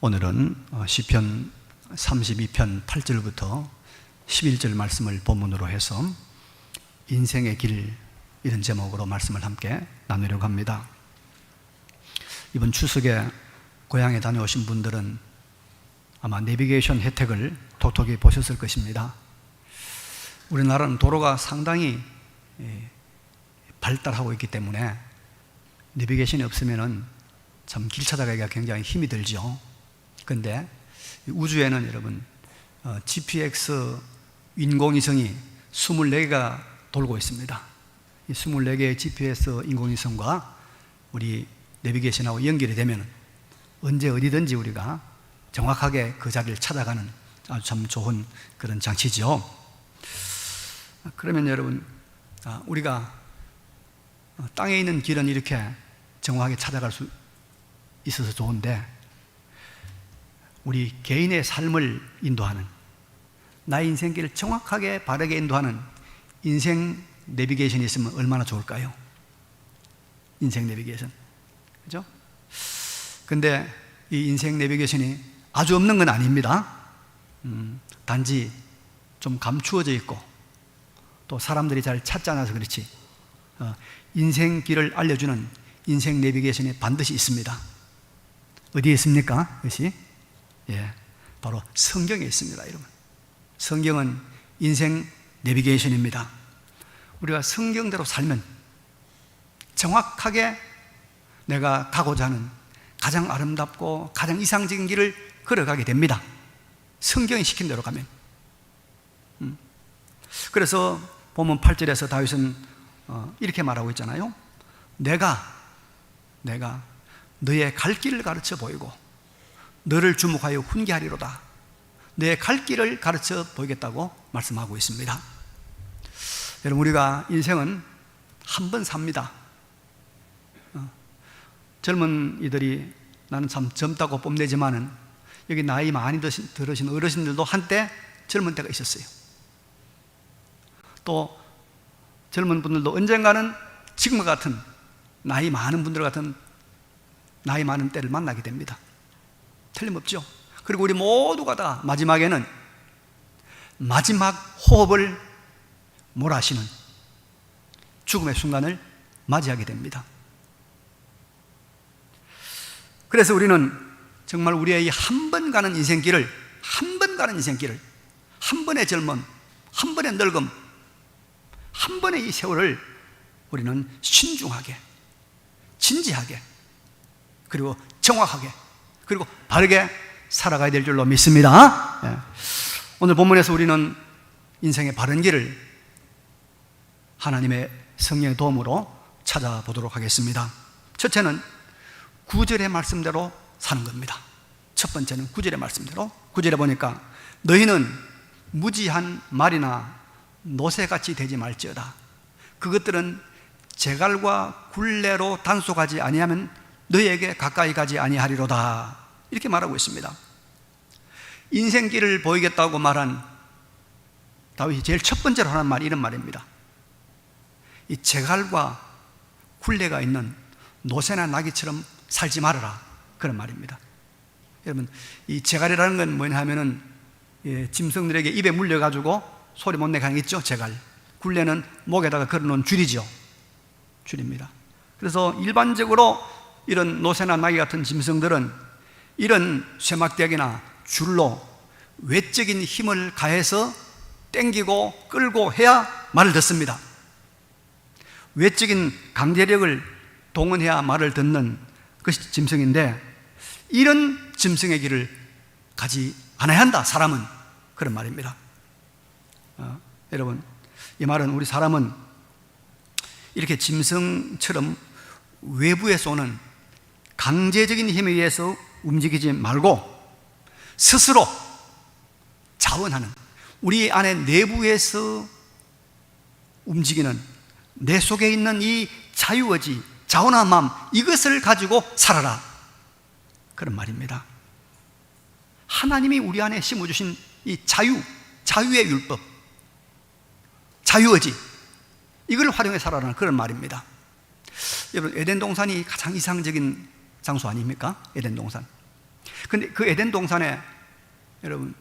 오늘은 시편 32편 8절부터 11절 말씀을 본문으로 해서 인생의 길, 이런 제목으로 말씀을 함께 나누려고 합니다. 이번 추석에 고향에 다녀오신 분들은 아마 내비게이션 혜택을 톡톡히 보셨을 것입니다. 우리나라는 도로가 상당히 발달하고 있기 때문에 내비게이션이 없으면 참 길 찾아가기가 굉장히 힘이 들죠. 그런데 우주에는 여러분 GPX 인공위성이 24개가 돌고 있습니다. 이 24개의 GPS 인공위성과 우리 내비게이션하고 연결이 되면 언제 어디든지 우리가 정확하게 그 자리를 찾아가는 아주 참 좋은 그런 장치죠. 그러면 여러분, 우리가 땅에 있는 길은 이렇게 정확하게 찾아갈 수 있어서 좋은데, 우리 개인의 삶을 인도하는, 나의 인생길을 정확하게 바르게 인도하는 인생 내비게이션이 있으면 얼마나 좋을까요? 인생 내비게이션, 그죠? 근데 이 인생 내비게이션이 아주 없는 건 아닙니다. 단지 좀 감추어져 있고 또 사람들이 잘 찾지 않아서 그렇지, 인생 길을 알려주는 인생 내비게이션이 반드시 있습니다. 어디에 있습니까? 그것이 바로 성경에 있습니다. 여러분, 성경은 인생 내비게이션입니다. 우리가 성경대로 살면 정확하게 내가 가고자 하는 가장 아름답고 가장 이상적인 길을 걸어가게 됩니다. 성경이 시킨 대로 가면. 그래서 본문 8절에서 다윗은 이렇게 말하고 있잖아요. 내가 너의 갈 길을 가르쳐 보이고 너를 주목하여 훈계하리로다. 너의 갈 길을 가르쳐 보이겠다고 말씀하고 있습니다. 여러분, 우리가 인생은 한 번 삽니다. 젊은 이들이 나는 참 젊다고 뽐내지만은 여기 나이 많이 들으신 어르신들도 한때 젊은 때가 있었어요. 또 젊은 분들도 언젠가는 지금과 같은 나이 많은 분들 같은 나이 많은 때를 만나게 됩니다. 틀림없죠. 그리고 우리 모두가 다 마지막에는 마지막 호흡을 몰아쉬는 죽음의 순간을 맞이하게 됩니다. 그래서 우리는 정말 우리의 이 한 번 가는 인생길을, 한 번의 젊음, 한 번의 늙음, 한 번의 이 세월을 우리는 신중하게, 진지하게, 그리고 정확하게, 그리고 바르게 살아가야 될 줄로 믿습니다. 오늘 본문에서 우리는 인생의 바른 길을 하나님의 성령의 도움으로 찾아보도록 하겠습니다. 첫째는 9절의 말씀대로 사는 겁니다. 첫 번째는 9절의 말씀대로. 9절에 보니까 너희는 무지한 말이나 노새같이 되지 말지어다. 그것들은 제갈과 굴레로 단속하지 아니하면 너희에게 가까이 가지 아니하리로다. 이렇게 말하고 있습니다. 인생길을 보이겠다고 말한 다윗이 제일 첫 번째로 하는 말이 이런 말입니다. 이 제갈과 굴레가 있는 노새나 나귀처럼 살지 말아라, 그런 말입니다. 여러분, 이 제갈이라는 건 뭐냐 하면은 짐승들에게 입에 물려가지고 소리 못 내게 하는 게 있죠, 제갈. 굴레는 목에다가 걸어놓은 줄이죠. 줄입니다. 그래서 일반적으로 이런 노새나 나귀 같은 짐승들은 이런 쇠막대기나 줄로 외적인 힘을 가해서 땡기고 끌고 해야 말을 듣습니다. 외적인 강제력을 동원해야 말을 듣는 것이 짐승인데, 이런 짐승의 길을 가지 않아야 한다, 사람은. 그런 말입니다. 여러분, 이 말은 우리 사람은 이렇게 짐승처럼 외부에서 오는 강제적인 힘에 의해서 움직이지 말고 스스로 자원하는, 우리 안에 내부에서 움직이는 내 속에 있는 이 자유의지, 자원한 마음, 이것을 가지고 살아라, 그런 말입니다. 하나님이 우리 안에 심어주신 이 자유의 율법, 자유의지, 이걸 활용해 살아라는 그런 말입니다. 여러분, 에덴 동산이 가장 이상적인 장소 아닙니까? 에덴 동산. 근데 그 에덴 동산에 여러분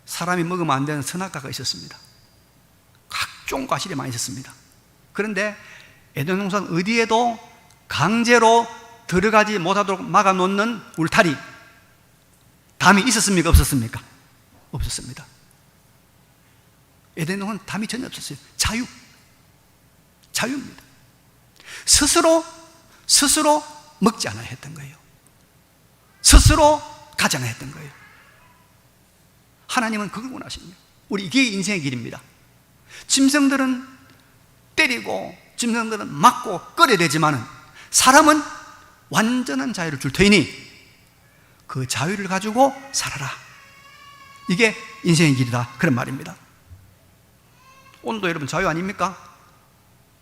사람이 먹으면 안 되는 선악과가 있었습니다. 각종 과실이 많이 있었습니다. 그런데 에덴 동산 어디에도 강제로 들어가지 못하도록 막아놓는 울타리, 담이 있었습니까? 없었습니까? 없었습니다. 에덴 동산 담이 전혀 없었어요. 자유입니다. 스스로 먹지 않아야 했던 거예요. 스스로 가지 않아야 했던 거예요. 하나님은 그걸 원하십니다. 이게 인생의 길입니다. 짐승들은 때리고 짐승들은 맞고 끌어야 되지만은 사람은 완전한 자유를 줄 터이니 그 자유를 가지고 살아라. 이게 인생의 길이다, 그런 말입니다. 오늘도 여러분 자유 아닙니까?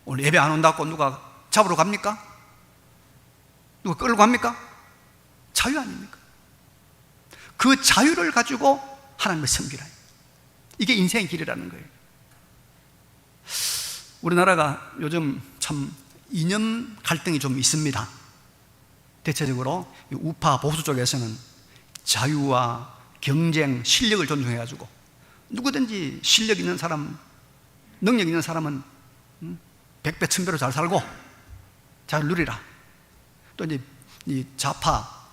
오늘 예배 안 온다고 누가 잡으러 갑니까? 누가 끌고 갑니까? 자유 아닙니까? 그 자유를 가지고 하나님을 섬기라. 이게 인생의 길이라는 거예요. 우리나라가 요즘 참 이념 갈등이 좀 있습니다. 대체적으로 우파 보수 쪽에서는 자유와 경쟁, 실력을 존중해가지고 누구든지 실력 있는 사람, 능력 있는 사람은 100배, 1000배로 잘 살고 자유를 누리라. 또 이제 이 좌파,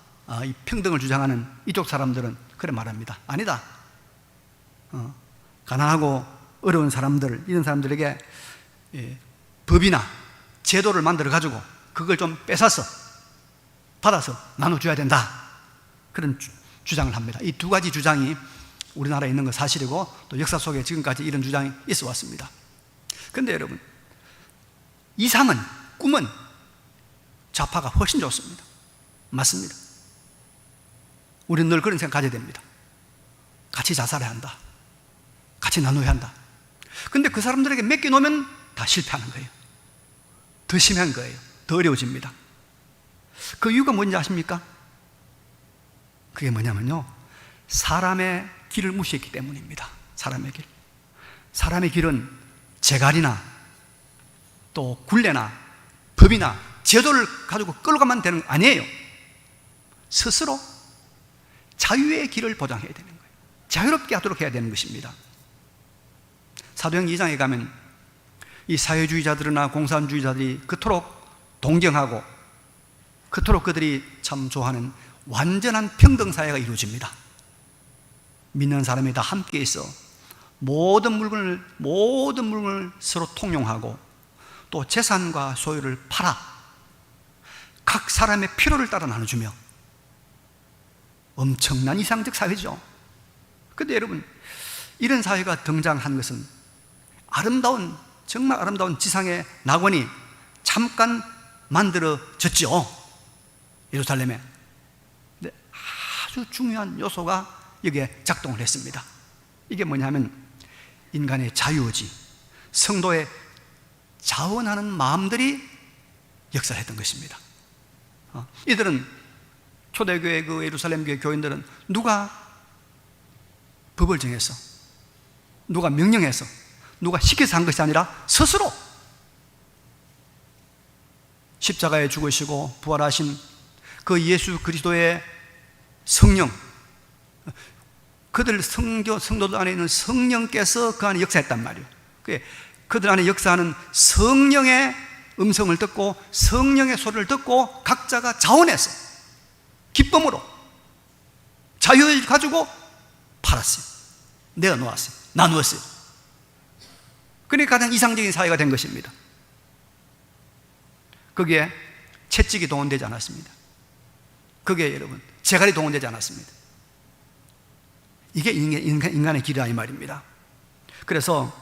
이 평등을 주장하는 이쪽 사람들은 그래 말합니다. 아니다. 가난하고 어려운 사람들, 이런 사람들에게 법이나 제도를 만들어 가지고 그걸 좀 뺏어서 받아서 나눠줘야 된다. 그런 주장을 합니다. 이 두 가지 주장이 우리나라에 있는 건 사실이고 또 역사 속에 지금까지 이런 주장이 있어 왔습니다. 그런데 여러분, 이상은, 꿈은 좌파가 훨씬 좋습니다. 맞습니다. 우리는 늘 그런 생각 가져야 됩니다. 같이 자살해야 한다. 같이 나눠야 한다. 근데 그 사람들에게 맡겨놓으면 다 실패하는 거예요. 더 심한 거예요. 더 어려워집니다. 그 이유가 뭔지 아십니까? 그게 뭐냐면요, 사람의 길을 무시했기 때문입니다. 사람의 길. 사람의 길은 재갈이나 또 굴레나 법이나 제도를 가지고 끌고 가면 되는 거 아니에요. 스스로 자유의 길을 보장해야 되는 거예요. 자유롭게 하도록 해야 되는 것입니다. 사도행 2장에 가면 이 사회주의자들이나 공산주의자들이 그토록 동경하고 그토록 그들이 참 좋아하는 완전한 평등사회가 이루어집니다. 믿는 사람이 다 함께 있어 모든 물건을 서로 통용하고 또 재산과 소유를 팔아 각 사람의 필요를 따라 나눠주며 엄청난 이상적 사회죠. 그런데 여러분, 이런 사회가 등장한 것은 정말 아름다운 지상의 낙원이 잠깐 만들어졌죠. 예루살렘에. 근데 아주 중요한 요소가 여기에 작동을 했습니다. 이게 뭐냐면 인간의 자유의지, 성도의 자원하는 마음들이 역사를 했던 것입니다. 이들은 초대교회 그 예루살렘 교회 교인들은 누가 법을 정해서, 누가 명령해서, 누가 시켜서 한 것이 아니라 스스로 십자가에 죽으시고 부활하신 그 예수 그리스도의 성령, 그들 성도들 안에 있는 성령께서 그 안에 역사했단 말이에요. 그들 안에 역사하는 성령의 음성을 듣고 성령의 소리를 듣고 각자가 자원해서 기쁨으로 자유를 가지고 팔았어요. 내어놓았어요. 나누었어요. 그러니까 가장 이상적인 사회가 된 것입니다. 거기에 채찍이 동원되지 않았습니다. 거기에 여러분 재갈이 동원되지 않았습니다. 이게 인간의 길이라 이 말입니다. 그래서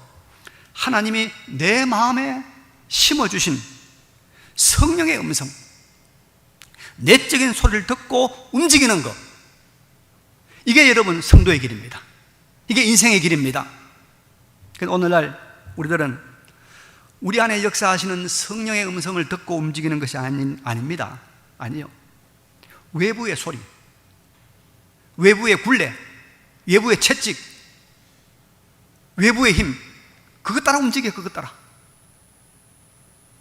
하나님이 내 마음에 심어주신 성령의 음성, 내적인 소리를 듣고 움직이는 것, 이게 여러분 성도의 길입니다. 이게 인생의 길입니다. 오늘날 우리들은 우리 안에 역사하시는 성령의 음성을 듣고 움직이는 것이 아닙니다. 아니요. 외부의 소리, 외부의 굴레, 외부의 채찍, 외부의 힘, 그것 따라 움직여. 그것 따라.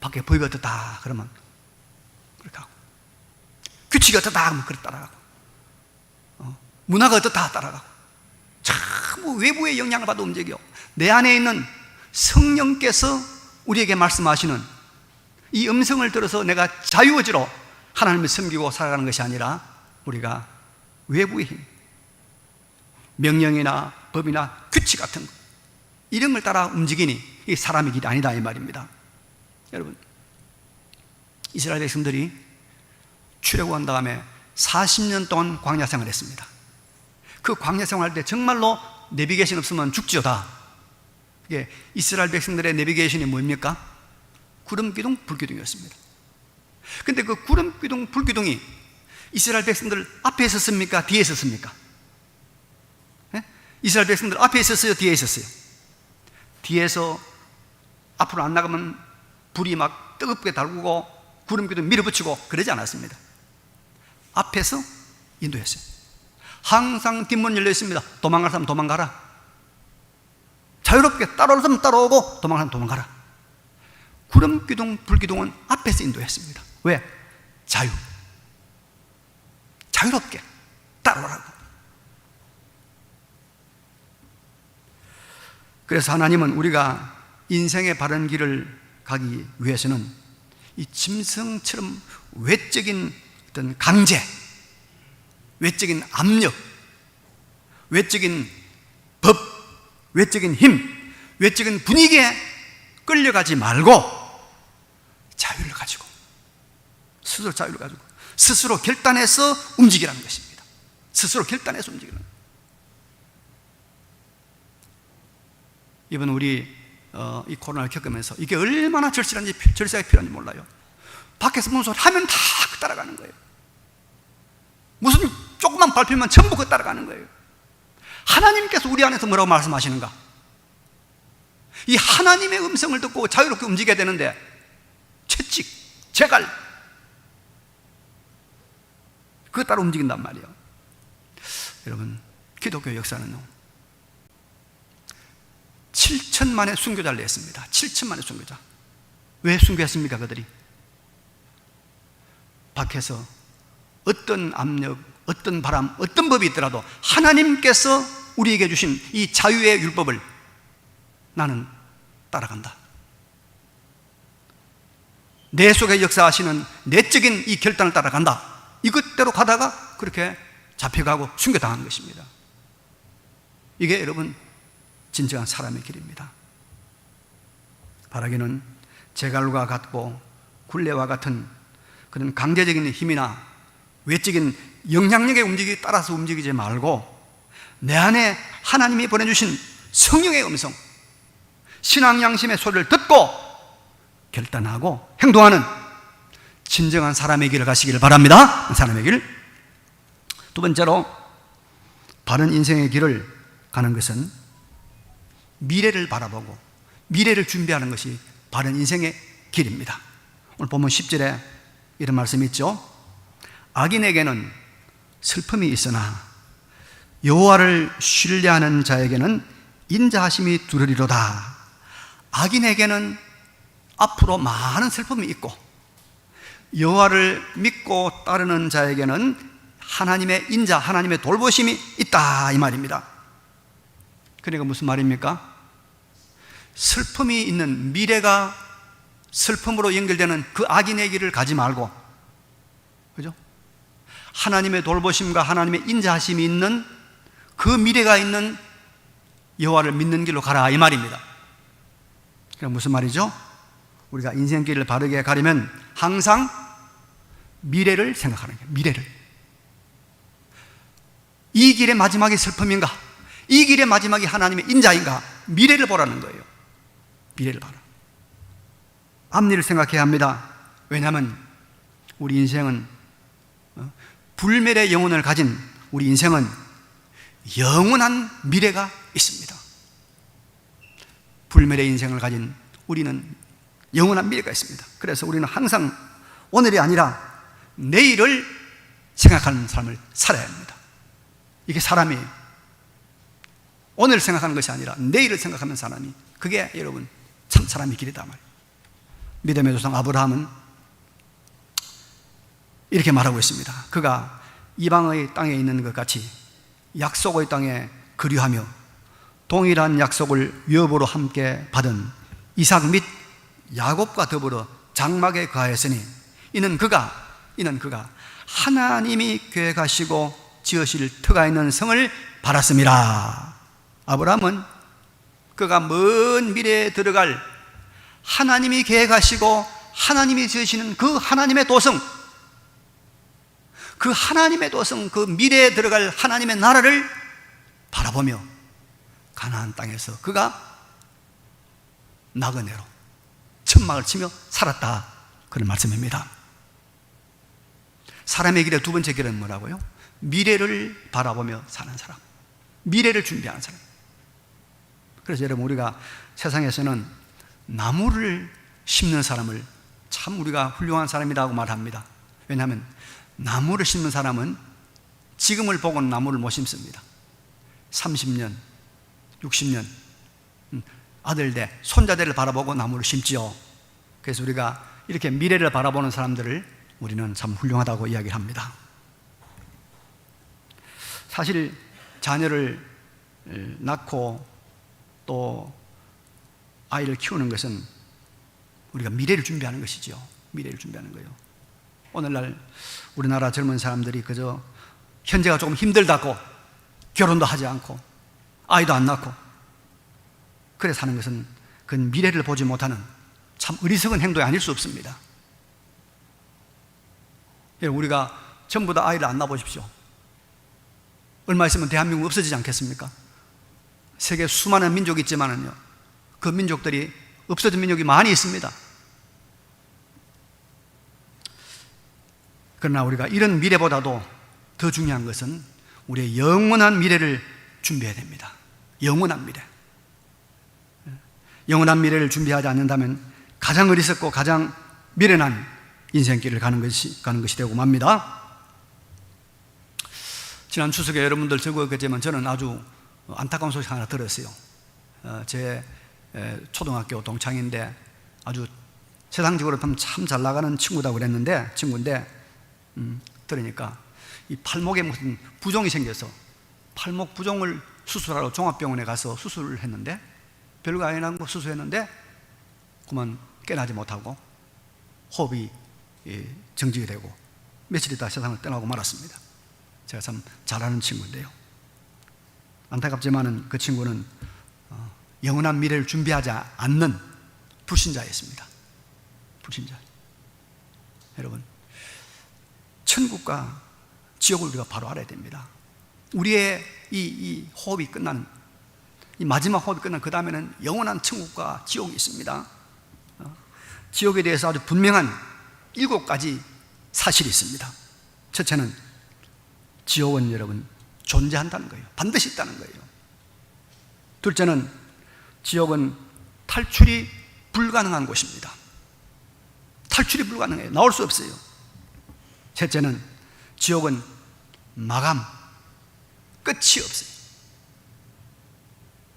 밖에 법이 어떻다 그러면 그렇게 하고, 규칙이 어떻다 하면 그렇게 따라가고, 문화가 어떻다 따라가고, 참 외부의 영향을 받아 움직여. 내 안에 있는 성령께서 우리에게 말씀하시는 이 음성을 들어서 내가 자유의지로 하나님을 섬기고 살아가는 것이 아니라 우리가 외부의 힘, 명령이나 법이나 규칙 같은 것, 이런 걸 따라 움직이니 이 사람의 길이 아니다 이 말입니다. 여러분, 이스라엘 백성들이 출애굽한 다음에 40년 동안 광야 생활을 했습니다. 그 광야 생활할 때 정말로 내비게이션 없으면 죽지어다. 이게 이스라엘 백성들의 내비게이션이 뭡니까? 구름 기둥, 불 기둥이었습니다. 근데 그 구름 기둥, 불 기둥이 이스라엘 백성들 앞에 있었습니까? 뒤에 있었습니까? 네? 이스라엘 백성들 앞에 있었어요? 뒤에 있었어요? 뒤에서 앞으로 안 나가면 불이 막 뜨겁게 달구고 구름 기둥 밀어붙이고 그러지 않았습니다. 앞에서 인도했어요. 항상 뒷문 열려 있습니다. 도망갈 사람 도망가라. 자유롭게 따라올 사람 따라오고 도망갈 사람 도망가라. 구름 기둥, 불 기둥은 앞에서 인도했습니다. 왜? 자유롭게 따라오라고. 그래서 하나님은 우리가 인생의 바른 길을 가기 위해서는 이 짐승처럼 외적인 어떤 강제, 외적인 압력, 외적인 법, 외적인 힘, 외적인 분위기에 끌려가지 말고 자유를 가지고, 스스로 자유를 가지고 스스로 결단해서 움직이라는 것입니다. 스스로 결단해서 움직이라는 것입니다. 이번 우리 이 코로나를 겪으면서 이게 얼마나 절실한지, 절실하게 필요한지 몰라요. 밖에서 무슨 소리 하면 다 따라가는 거예요. 무슨 조그만 발표만 전부 그 따라가는 거예요. 하나님께서 우리 안에서 뭐라고 말씀하시는가? 이 하나님의 음성을 듣고 자유롭게 움직여야 되는데 채찍, 재갈, 그것 따라 움직인단 말이에요. 여러분, 기독교 역사는요 7천만의 순교자를 냈습니다. 7천만의 순교자. 왜 순교했습니까? 그들이 밖에서 어떤 압력, 어떤 바람, 어떤 법이 있더라도 하나님께서 우리에게 주신 이 자유의 율법을 나는 따라간다. 내 속에 역사하시는 내적인 이 결단을 따라간다. 이것대로 가다가 그렇게 잡혀가고 순교당하는 것입니다. 이게 여러분 진정한 사람의 길입니다. 바라기는 제갈과 같고 굴레와 같은 그런 강제적인 힘이나 외적인 영향력에 따라서 움직이지 말고 내 안에 하나님이 보내주신 성령의 음성, 신앙 양심의 소리를 듣고 결단하고 행동하는 진정한 사람의 길을 가시기를 바랍니다. 사람의 길. 두 번째로 바른 인생의 길을 가는 것은 미래를 바라보고 미래를 준비하는 것이 바른 인생의 길입니다. 오늘 본문 10절에 이런 말씀이 있죠. 악인에게는 슬픔이 있으나 여호와를 신뢰하는 자에게는 인자하심이 두르리로다. 악인에게는 앞으로 많은 슬픔이 있고 여호와를 믿고 따르는 자에게는 하나님의 인자, 하나님의 돌보심이 있다 이 말입니다. 그러니까 무슨 말입니까? 슬픔이 있는 미래가 슬픔으로 연결되는 그 악인의 길을 가지 말고, 그죠? 하나님의 돌보심과 하나님의 인자하심이 있는 그 미래가 있는 여호와를 믿는 길로 가라 이 말입니다. 그럼 무슨 말이죠? 우리가 인생길을 바르게 가려면 항상 미래를 생각하는 거예요. 미래를. 이 길의 마지막이 슬픔인가? 이 길의 마지막이 하나님의 인자인가? 미래를 보라는 거예요. 미래를 봐라. 앞일을 생각해야 합니다. 왜냐하면 우리 인생은 불멸의 영혼을 가진 우리 인생은 영원한 미래가 있습니다. 불멸의 인생을 가진 우리는 영원한 미래가 있습니다. 그래서 우리는 항상 오늘이 아니라 내일을 생각하는 삶을 살아야 합니다. 이게 사람이에요. 오늘 생각하는 것이 아니라 내일을 생각하는 사람이, 그게 여러분 참 사람의 길이다 말이에요. 믿음의 조상 아브라함은 이렇게 말하고 있습니다. 그가 이방의 땅에 있는 것 같이 약속의 땅에 거류하며 동일한 약속을 위업으로 함께 받은 이삭 및 야곱과 더불어 장막에 거하였으니 이는 그가 하나님이 계획하시고 지으실 터가 있는 성을 바랐습니다. 아브라함은 그가 먼 미래에 들어갈 하나님이 계획하시고 하나님이 지으시는 그 하나님의 도성, 그 미래에 들어갈 하나님의 나라를 바라보며 가나안 땅에서 그가 나그네로 천막을 치며 살았다, 그런 말씀입니다. 사람의 길의 두 번째 길은 뭐라고요? 미래를 바라보며 사는 사람, 미래를 준비하는 사람. 그래서 여러분, 우리가 세상에서는 나무를 심는 사람을 참 우리가 훌륭한 사람이라고 말합니다. 왜냐하면 나무를 심는 사람은 지금을 보고는 나무를 못 심습니다. 30년, 60년 아들대, 손자대를 바라보고 나무를 심지요. 그래서 우리가 이렇게 미래를 바라보는 사람들을 우리는 참 훌륭하다고 이야기를 합니다. 사실 자녀를 낳고 또 아이를 키우는 것은 우리가 미래를 준비하는 것이죠. 미래를 준비하는 거예요. 오늘날 우리나라 젊은 사람들이 그저 현재가 조금 힘들다고 결혼도 하지 않고 아이도 안 낳고 그래 사는 것은 그건 미래를 보지 못하는 참 어리석은 행동이 아닐 수 없습니다. 우리가 전부 다 아이를 안 낳아보십시오. 얼마 있으면 대한민국 없어지지 않겠습니까? 세계 수많은 민족이 있지만은요, 그 민족들이 없어진 민족이 많이 있습니다. 그러나 우리가 이런 미래보다도 더 중요한 것은 우리의 영원한 미래를 준비해야 됩니다. 영원한 미래. 영원한 미래를 준비하지 않는다면 가장 어리석고 가장 미련한 인생길을 가는 것이 되고 맙니다. 지난 추석에 여러분들 적었겠지만 저는 아주 안타까운 소식 하나 들었어요. 제 초등학교 동창인데 아주 세상적으로 보면 참 잘 나가는 친구라고 그랬는데, 들으니까 이 팔목에 무슨 부종이 생겨서 팔목 부종을 수술하러 종합병원에 가서 수술을 했는데, 별거 아니라고 수술했는데 그만 깨나지 못하고 호흡이 정지가 되고 며칠 있다 세상을 떠나고 말았습니다. 제가 참 잘 아는 친구인데요, 안타깝지만은 그 친구는 영원한 미래를 준비하지 않는 불신자였습니다. 불신자. 여러분, 천국과 지옥을 우리가 바로 알아야 됩니다. 우리의 이 호흡이 끝나는, 이 마지막 호흡이 끝난 그 다음에는 영원한 천국과 지옥이 있습니다. 지옥에 대해서 아주 분명한 7가지 사실이 있습니다. 첫째는 지옥은 여러분 존재한다는 거예요. 반드시 있다는 거예요. 둘째는 지옥은 탈출이 불가능한 곳입니다. 탈출이 불가능해요. 나올 수 없어요. 셋째는 지옥은 마감, 끝이 없어요.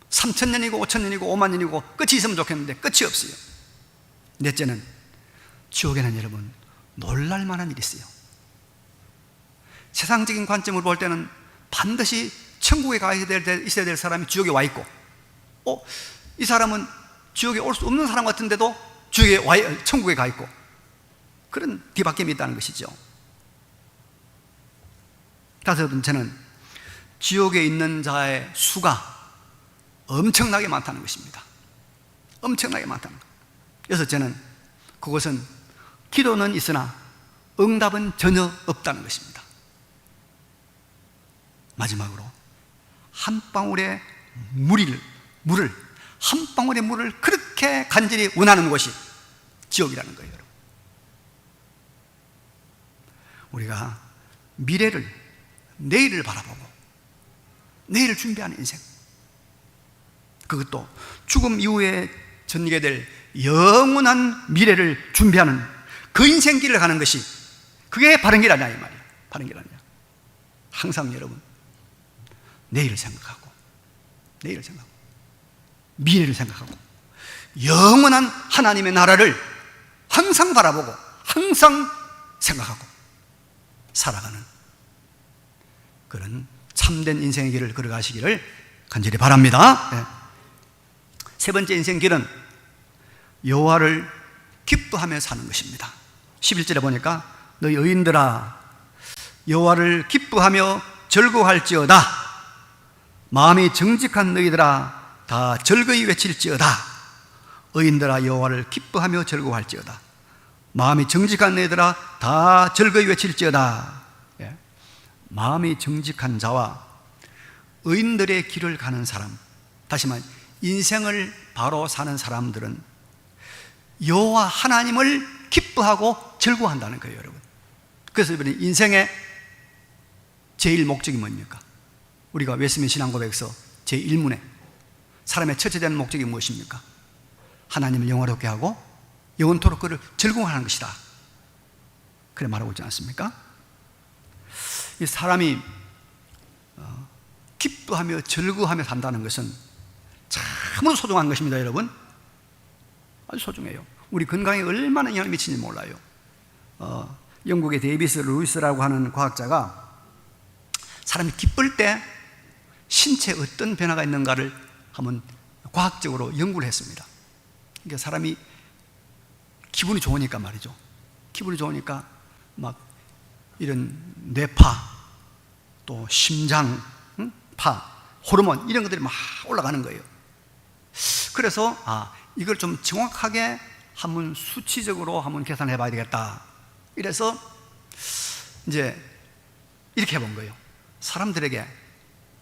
3,000년이고 5,000년이고 5만 년이고 끝이 있으면 좋겠는데 끝이 없어요. 넷째는 지옥에는 여러분 놀랄 만한 일이 있어요. 세상적인 관점으로 볼 때는 반드시 천국에 있어야 될 사람이 지옥에 와 있고, 이 사람은 지옥에 올 수 없는 사람 같은데도 천국에 가 있고, 그런 뒤바뀜이 있다는 것이죠. 다섯 번째는 지옥에 있는 자의 수가 엄청나게 많다는 것입니다. 엄청나게 많다는 것. 여섯째는 그것은 기도는 있으나 응답은 전혀 없다는 것입니다. 마지막으로 한 방울의 물을 그렇게 간절히 원하는 곳이 지옥이라는 거예요. 여러분, 우리가 미래를, 내일을 바라보고 내일을 준비하는 인생, 그것도 죽음 이후에 전이게 될 영원한 미래를 준비하는 그 인생길을 가는 것이, 그게 바른 길 아니냐 이 말이에요. 바른 길 아니냐. 항상 여러분 내일을 생각하고 미래를 생각하고 영원한 하나님의 나라를 항상 바라보고 항상 생각하고 살아가는 그런 참된 인생의 길을 걸어가시기를 간절히 바랍니다. 네. 세 번째 인생 길은 여호와를 기뻐하며 사는 것입니다. 11절에 보니까 너희 의인들아 여호와를 기뻐하며 즐거워할지어다. 마음이 정직한 너희들아 다 즐거이 외칠지어다. 의인들아 여호와를 기뻐하며 즐거워할지어다. 마음이 정직한 너희들아 다 즐거이 외칠지어다. 예. 마음이 정직한 자와 의인들의 길을 가는 사람, 다시 말해 인생을 바로 사는 사람들은 여호와 하나님을 기뻐하고 즐거워한다는 거예요, 여러분. 그래서 이번에 인생의 제일 목적이 뭡니까? 우리가 웨스민 신앙고백에서 제1문에 사람의 첫째 되는 목적이 무엇입니까? 하나님을 영화롭게 하고 영원토록 그를 즐거워하는 것이다. 그래 말하고 있지 않습니까? 이 사람이 기뻐하며 즐거워하며 산다는 것은 참으로 소중한 것입니다, 여러분. 아주 소중해요. 우리 건강에 얼마나 영향을 미치는지 몰라요. 영국의 데이비스 루이스라고 하는 과학자가 사람이 기쁠 때 신체에 어떤 변화가 있는가를 한번 과학적으로 연구를 했습니다. 그러니까 사람이 기분이 좋으니까 말이죠. 기분이 좋으니까 막 이런 뇌파, 또 심장, 파, 호르몬 이런 것들이 막 올라가는 거예요. 그래서 이걸 좀 정확하게 한번 수치적으로 한번 계산해 봐야 되겠다. 이래서 이제 이렇게 해본 거예요. 사람들에게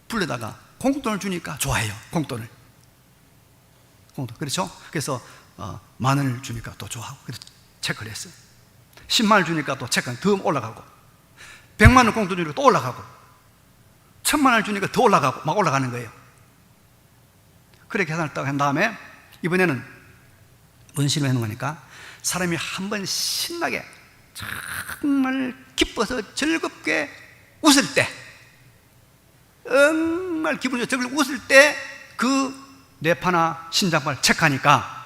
불러다가 공돈을 주니까 좋아해요. 공돈. 그렇죠? 그래서 10,000원을 주니까 또 좋아하고 그래서 체크를 했어요. 100,000원을 주니까 또 체크는 더 올라가고 100,000원 공돈 주니까 또 올라가고 1,000,000원을 주니까 더 올라가고 막 올라가는 거예요. 그렇게 계산을 딱 한 다음에 이번에는 뭔 실험을 해놓은 거니까 사람이 한번 신나게 정말 기뻐서 즐겁게 웃을 때, 정말 기분이 좋게 즐겁게 웃을 때 그 뇌파나 심장파를 체크하니까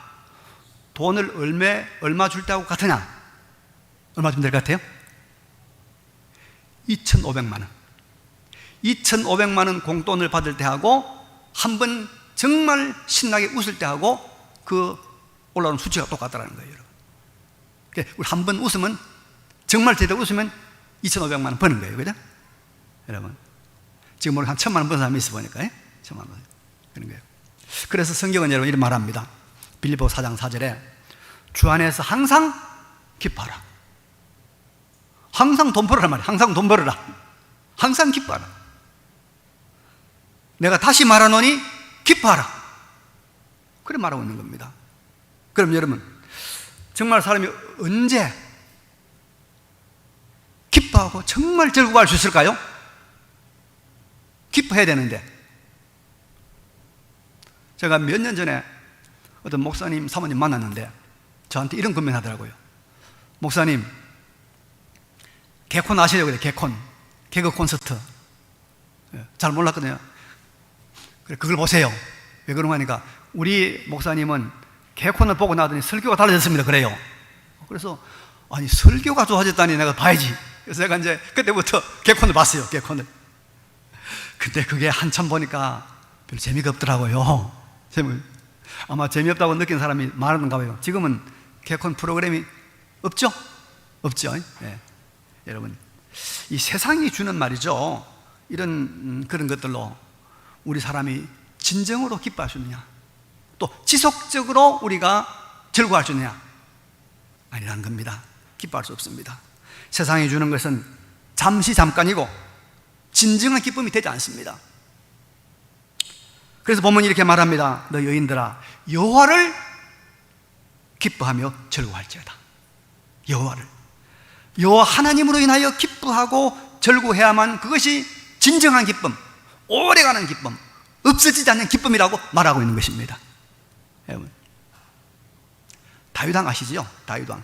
돈을 얼마 줄 때하고 같으냐? 얼마 주면 될 것 같아요? 2,500만 원. 2,500만 원 공돈을 받을 때하고 한번 정말 신나게 웃을 때하고 그 올라오는 수치가 똑같다는 거예요, 여러분. 그러니까 우리 한 번 웃으면, 정말 제대로 웃으면 2,500만 원 버는 거예요, 그죠? 여러분. 지금 우리 한 1,000만 원 버는 사람이 있어 보니까, 1,000만 원. 그런 거예요. 그래서 성경은 여러분 이런 말 합니다. 빌립보 4장 4절에 주 안에서 항상 기뻐하라. 항상 돈 벌어라 말이야. 항상 돈 벌어라. 항상 기뻐하라. 내가 다시 말하노니 기뻐하라. 그래 말하고 있는 겁니다. 그럼 여러분, 정말 사람이 언제 기뻐하고 정말 즐거워할 수 있을까요? 기뻐해야 되는데. 제가 몇 년 전에 어떤 목사님, 사모님 만났는데 저한테 이런 고민하더라고요. 목사님, 개콘 아시죠? 그래, 개콘. 개그 콘서트. 잘 몰랐거든요. 그래, 그걸 보세요. 왜 그런가 하니까 우리 목사님은 개콘을 보고 나더니 설교가 달라졌습니다. 그래요. 그래서 아니 설교가 좋아졌다니 내가 봐야지. 그래서 제가 이제 그때부터 개콘을 봤어요. 개콘을. 근데 그게 한참 보니까 별로 재미가 없더라고요. 아마 재미없다고 느낀 사람이 많은가 봐요. 지금은 개콘 프로그램이 없죠? 없죠. 네. 여러분, 이 세상이 주는 말이죠. 이런 그런 것들로 우리 사람이 진정으로 기뻐할 수 있느냐, 또 지속적으로 우리가 즐거워할 수 있느냐? 아니라는 겁니다. 기뻐할 수 없습니다. 세상이 주는 것은 잠시 잠깐이고 진정한 기쁨이 되지 않습니다. 그래서 본문이 이렇게 말합니다. 너 여인들아 여호와를 기뻐하며 즐거워할지어다. 여호와 하나님으로 인하여 기뻐하고 즐거워해야만 그것이 진정한 기쁨, 오래가는 기쁨, 없어지지 않는 기쁨이라고 말하고 있는 것입니다. 여러분, 다윗왕 아시죠? 다윗왕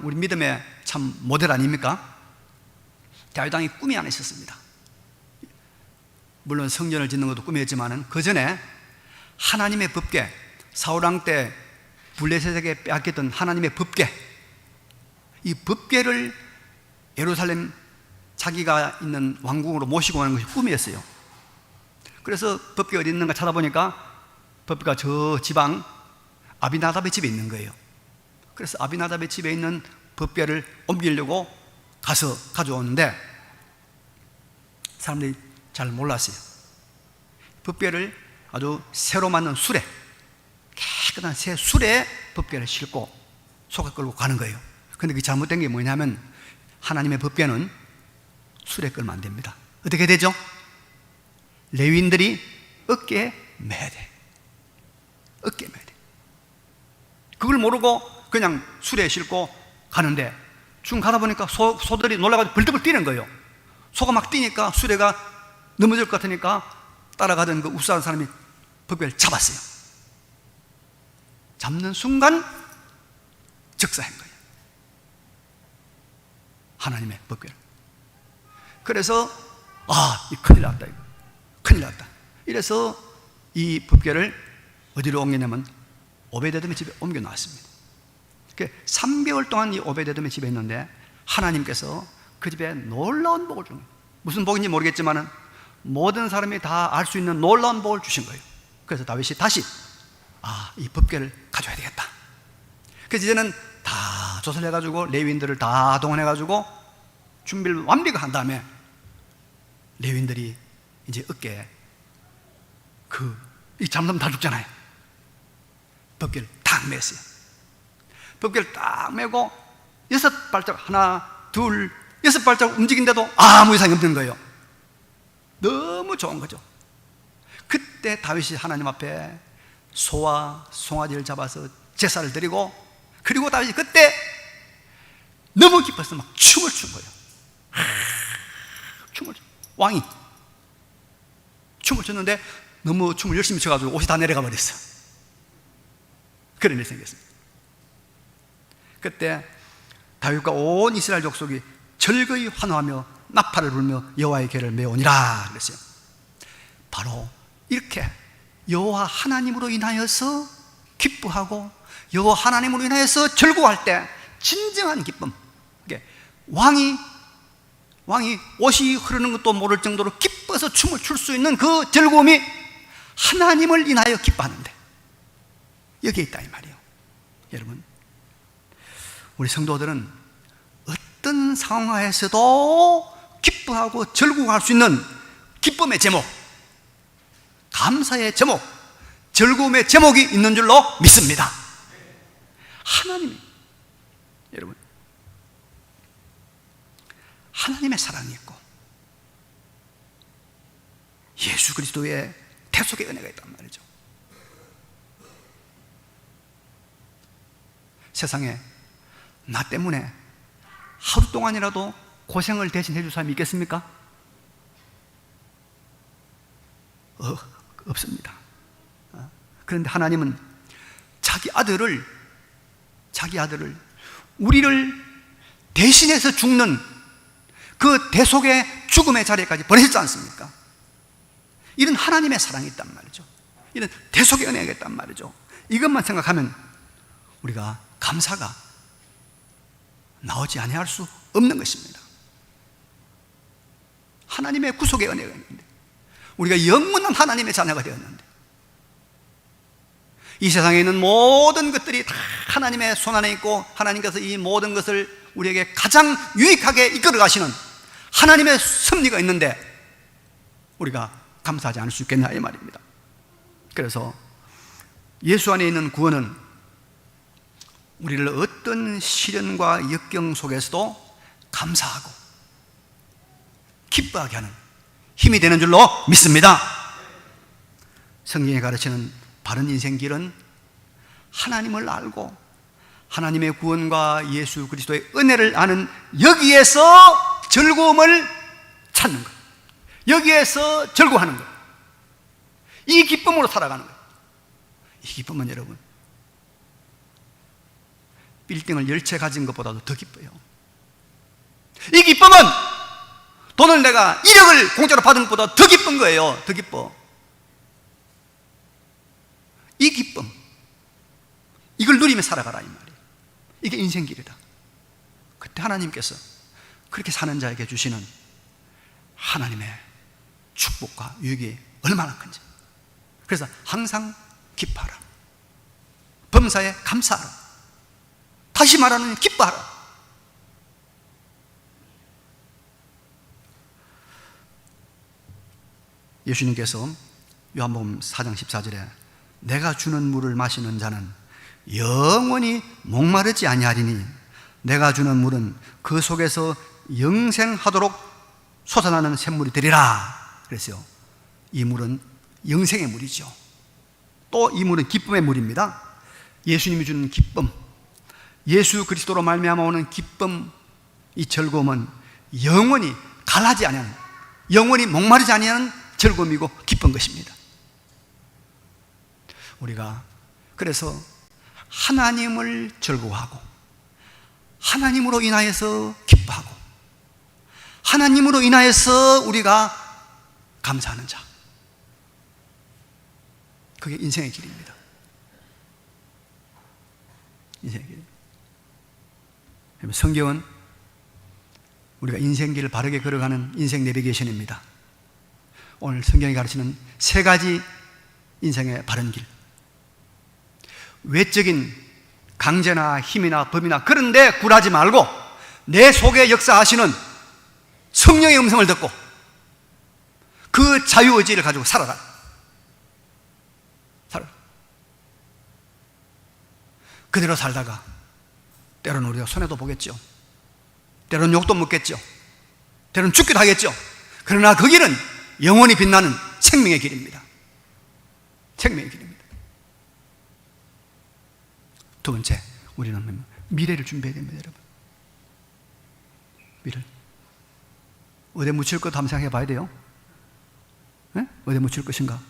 우리 믿음의 참 모델 아닙니까? 다윗왕이 꿈이 하나 있었습니다. 물론 성전을 짓는 것도 꿈이었지만 그 전에 하나님의 법궤, 사울왕 때 블레셋에게 빼앗겼던 하나님의 법궤, 이 법궤를 예루살렘 자기가 있는 왕궁으로 모시고 오는 것이 꿈이었어요. 그래서 법궤가 어디 있는가 찾아보니까 법궤가 저 지방 아비나답의 집에 있는 거예요. 그래서 아비나답의 집에 있는 법궤를 옮기려고 가서 가져오는데 사람들이 잘 몰랐어요. 법궤를 아주 새로 만든 수레, 깨끗한 새 수레에 법궤를 싣고 소가 끌고 가는 거예요. 그런데 그 잘못된 게 뭐냐면 하나님의 법궤는 수레 끌면 안 됩니다. 어떻게 되죠? 레위인들이 어깨에 매야 돼. 어깨에 매야 돼. 그걸 모르고 그냥 수레에 싣고 가는데 중 가다 보니까 소들이 놀라가지고 벌떡을 뛰는 거예요. 소가 막 뛰니까 수레가 넘어질 것 같으니까 따라가던 그 우스한 사람이 법궤를 잡았어요. 잡는 순간 즉사한 거예요. 하나님의 법궤를. 그래서 이 큰일 났다, 이거. 큰일 났다. 이래서 이 법궤를 어디로 옮기냐면 오베데돔의 집에 옮겨 놨습니다. 3개월 동안 이 오베데돔의 집에 있는데 하나님께서 그 집에 놀라운 복을 주는 거예요. 무슨 복인지 모르겠지만 모든 사람이 다 알 수 있는 놀라운 복을 주신 거예요. 그래서 다윗이 다시 이 법궤를 가져야 되겠다. 그래서 이제는 다 조사해가지고 레위인들을 다 동원해가지고 준비를 완비가 한 다음에 레위인들이 이제 어깨에 이 잠들면 다 죽잖아요. 법궤를 딱 맸어요. 법궤를 딱 메고 6발자국, 하나, 둘, 6발자국 움직인데도 아무 이상이 없는 거예요. 너무 좋은 거죠. 그때 다윗이 하나님 앞에 소와 송아지를 잡아서 제사를 드리고, 그리고 다윗이 그때 너무 기뻐서 막 춤을 춘 거예요. 왕이 춤을 췄는데 너무 춤을 열심히 춰가지고 옷이 다 내려가 버렸어. 그런 일이 생겼습니다. 그때 다윗과 온 이스라엘 족속이 절거히 환호하며 나팔을 불며 여호와의 궤를 메오니라 그랬어요. 바로 이렇게 여호와 하나님으로 인하여서 기뻐하고 여호와 하나님으로 인하여서 즐거워할 때 진정한 기쁨, 왕이 옷이 흐르는 것도 모를 정도로 기뻐서 춤을 출 수 있는 그 즐거움이 하나님을 인하여 기뻐하는데 여기에 있다 이 말이에요. 여러분, 우리 성도들은 어떤 상황에서도 기뻐하고 즐거워할 수 있는 기쁨의 제목, 감사의 제목, 즐거움의 제목이 있는 줄로 믿습니다. 하나님이, 여러분, 하나님의 사랑이 있고 예수 그리스도의 대속의 은혜가 있단 말이죠. 세상에 나 때문에 하루 동안이라도 고생을 대신해 줄 사람이 있겠습니까? 없습니다. 그런데 하나님은 자기 아들을 우리를 대신해서 죽는 그 대속의 죽음의 자리까지 보내셨지 않습니까? 이런 하나님의 사랑이 있단 말이죠. 이런 대속의 은혜가 있단 말이죠. 이것만 생각하면 우리가 감사가 나오지 아니할 수 없는 것입니다. 하나님의 구속의 은혜가 있는데, 우리가 영원한 하나님의 자녀가 되었는데, 이 세상에 있는 모든 것들이 다 하나님의 손안에 있고 하나님께서 이 모든 것을 우리에게 가장 유익하게 이끌어 가시는 하나님의 섭리가 있는데 우리가 감사하지 않을 수 있겠냐 이 말입니다. 그래서 예수 안에 있는 구원은 우리를 어떤 시련과 역경 속에서도 감사하고 기뻐하게 하는 힘이 되는 줄로 믿습니다. 성경이 가르치는 바른 인생 길은 하나님을 알고 하나님의 구원과 예수 그리스도의 은혜를 아는 여기에서 즐거움을 찾는 것, 여기에서 즐거워하는 것, 이 기쁨으로 살아가는 것. 이 기쁨은 여러분 빌딩을 10채 가진 것보다도 더 기뻐요. 이 기쁨은 돈을 내가 1억을 공짜로 받은 것보다 더 기쁜 거예요. 더 기뻐. 이 기쁨, 이걸 누리며 살아가라 이 말이에요. 이게 인생길이다. 그때 하나님께서 그렇게 사는 자에게 주시는 하나님의 축복과 유익이 얼마나 큰지. 그래서 항상 기뻐하라. 범사에 감사하라. 다시 말하는 기뻐하라. 예수님께서 요한복음 4장 14절에 내가 주는 물을 마시는 자는 영원히 목마르지 아니하리니 내가 주는 물은 그 속에서 영생하도록 솟아나는 샘물이 되리라 그랬어요. 이 물은 영생의 물이죠. 또 이 물은 기쁨의 물입니다. 예수님이 주는 기쁨, 예수 그리스도로 말미암아 오는 기쁨, 이 즐거움은 영원히 갈하지 아니하는, 영원히 목마르지 아니하는 즐거움이고 기쁜 것입니다. 우리가 그래서 하나님을 즐거워하고 하나님으로 인하여서 기뻐하고 하나님으로 인하여서 우리가 감사하는 자, 그게 인생의 길입니다. 인생의 길. 성경은 우리가 인생길을 바르게 걸어가는 인생 내비게이션입니다. 오늘 성경이 가르치는 세 가지 인생의 바른 길. 외적인 강제나 힘이나 법이나 그런데 굴하지 말고 내 속에 역사하시는 성령의 음성을 듣고 그 자유의지를 가지고 살아라. 그대로 살다가 때로는 우리가 손해도 보겠죠. 때로는 욕도 먹겠죠. 때로는 죽기도 하겠죠. 그러나 그 길은 영원히 빛나는 생명의 길입니다. 생명의 길입니다. 두 번째, 우리는 미래를 준비해야 됩니다, 여러분. 미래를. 어디에 묻힐 것 한번 생각해 봐야 돼요. 네? 어디에 묻힐 것인가?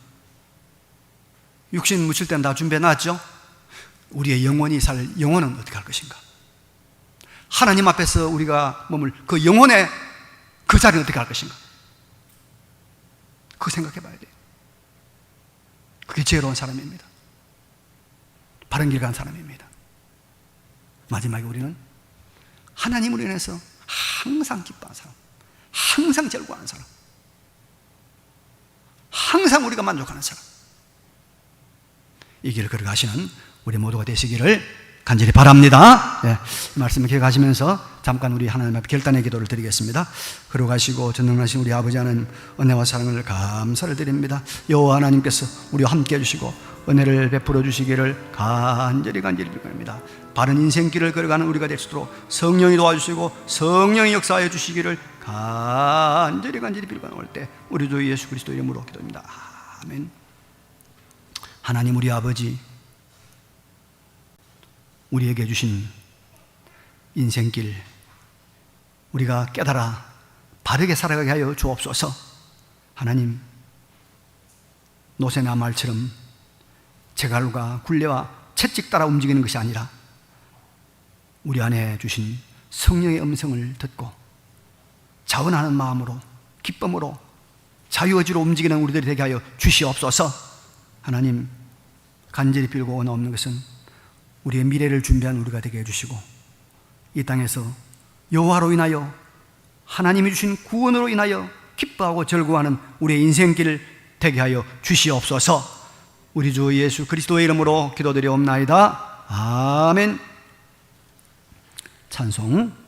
육신 묻힐 때는 다 준비해 놨죠? 우리의 영원히 살 영혼은 어떻게 할 것인가? 하나님 앞에서 우리가 머물 그 영혼의 그 자리는 어떻게 할 것인가? 그거 생각해 봐야 돼요. 그게 지혜로운 사람입니다. 바른 길 간 사람입니다. 마지막에 우리는 하나님으로 인해서 항상 기뻐하는 사람, 항상 즐거워하는 사람, 항상 우리가 만족하는 사람, 이 길을 걸어가시는 우리 모두가 되시기를 간절히 바랍니다. 네, 이 말씀을 기억하시면서 잠깐 우리 하나님 앞에 결단의 기도를 드리겠습니다. 걸어가시고 전능하신 우리 아버지 하나님, 은혜와 사랑을 감사를 드립니다. 여호와 하나님께서 우리와 함께 해주시고 은혜를 베풀어 주시기를 간절히 빌립니다. 바른 인생길을 걸어가는 우리가 될 수 있도록 성령이 도와주시고 성령이 역사하여 주시기를 간절히 빌고 올 때 우리 주 예수 그리스도 이름으로 기도합니다. 아멘. 하나님 우리 아버지, 우리에게 주신 인생길 우리가 깨달아 바르게 살아가게 하여 주옵소서. 하나님, 노새나 말처럼 제갈과 굴레와 채찍 따라 움직이는 것이 아니라 우리 안에 주신 성령의 음성을 듣고 자원하는 마음으로 기쁨으로 자유의지로 움직이는 우리들이 되게 하여 주시옵소서. 하나님, 간절히 빌고 원하옵는 것은 우리의 미래를 준비한 우리가 되게 해주시고 이 땅에서 여호와로 인하여 하나님이 주신 구원으로 인하여 기뻐하고 즐거워하는 우리의 인생길을 되게 하여 주시옵소서. 우리 주 예수 그리스도의 이름으로 기도드리옵나이다. 아멘. 찬송.